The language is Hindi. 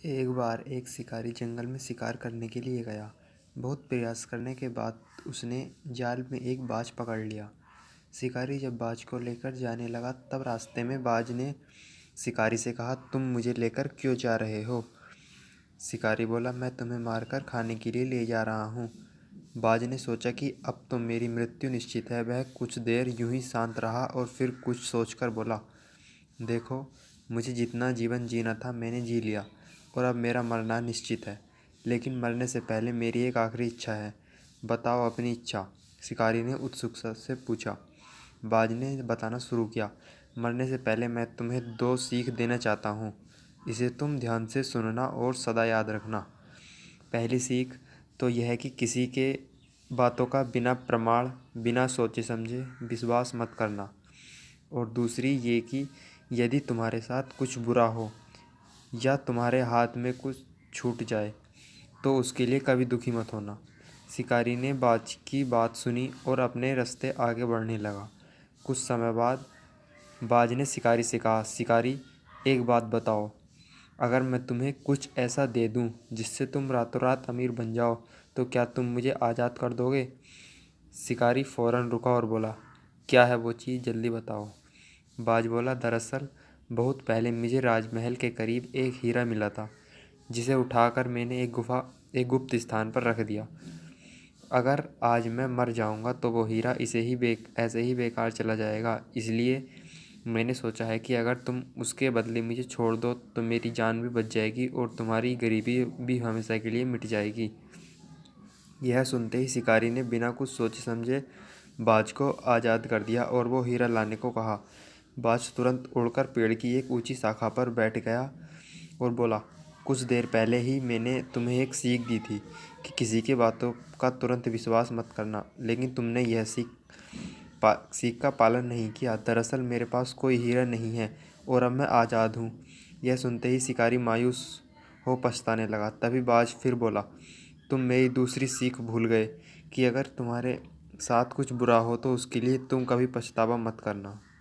एक बार एक शिकारी जंगल में शिकार करने के लिए गया। बहुत प्रयास करने के बाद उसने जाल में एक बाज पकड़ लिया। शिकारी जब बाज को लेकर जाने लगा तब रास्ते में बाज ने शिकारी से कहा, तुम मुझे लेकर क्यों जा रहे हो? शिकारी बोला, मैं तुम्हें मारकर खाने के लिए ले जा रहा हूँ। बाज ने सोचा कि अब तो मेरी मृत्यु निश्चित है। वह कुछ देर यूं ही शांत रहा और फिर कुछ सोचकर बोला, देखो, मुझे जितना जीवन जीना था मैंने जी लिया और अब मेरा मरना निश्चित है। लेकिन मरने से पहले मेरी एक आखिरी इच्छा है। बताओ अपनी इच्छा, शिकारी ने उत्सुकता से पूछा। बाज ने बताना शुरू किया, मरने से पहले मैं तुम्हें 2 सीख देना चाहता हूँ। इसे तुम ध्यान से सुनना और सदा याद रखना। पहली सीख तो यह है कि किसी के बातों का बिना प्रमाण, बिना सोचे समझे विश्वास मत करना। और दूसरी ये कि यदि तुम्हारे साथ कुछ बुरा हो या तुम्हारे हाथ में कुछ छूट जाए तो उसके लिए कभी दुखी मत होना। शिकारी ने बाज की बात सुनी और अपने रास्ते आगे बढ़ने लगा। कुछ समय बाद बाज ने शिकारी से कहा, शिकारी, एक बात बताओ, अगर मैं तुम्हें कुछ ऐसा दे दूं जिससे तुम रातों रात अमीर बन जाओ तो क्या तुम मुझे आज़ाद कर दोगे? शिकारी फौरन रुका और बोला, क्या है वो चीज़, जल्दी बताओ। बाज बोला, दरअसल बहुत पहले मुझे राजमहल के करीब एक हीरा मिला था, जिसे उठाकर मैंने एक गुप्त स्थान पर रख दिया। अगर आज मैं मर जाऊंगा तो वो हीरा ऐसे ही बेकार चला जाएगा। इसलिए मैंने सोचा है कि अगर तुम उसके बदले मुझे छोड़ दो तो मेरी जान भी बच जाएगी और तुम्हारी गरीबी भी हमेशा के लिए मिट जाएगी। यह सुनते ही शिकारी ने बिना कुछ सोचे समझे बाज को आज़ाद कर दिया और वो हीरा लाने को कहा। बाज तुरंत उड़कर पेड़ की एक ऊंची शाखा पर बैठ गया और बोला, कुछ देर पहले ही मैंने तुम्हें एक सीख दी थी कि किसी की बातों का तुरंत विश्वास मत करना, लेकिन तुमने यह सीख का पालन नहीं किया। दरअसल मेरे पास कोई हीरा नहीं है और अब मैं आज़ाद हूँ। यह सुनते ही शिकारी मायूस हो पछताने लगा। तभी बाज फिर बोला, तुम मेरी दूसरी सीख भूल गए कि अगर तुम्हारे साथ कुछ बुरा हो तो उसके लिए तुम कभी पछतावा मत करना।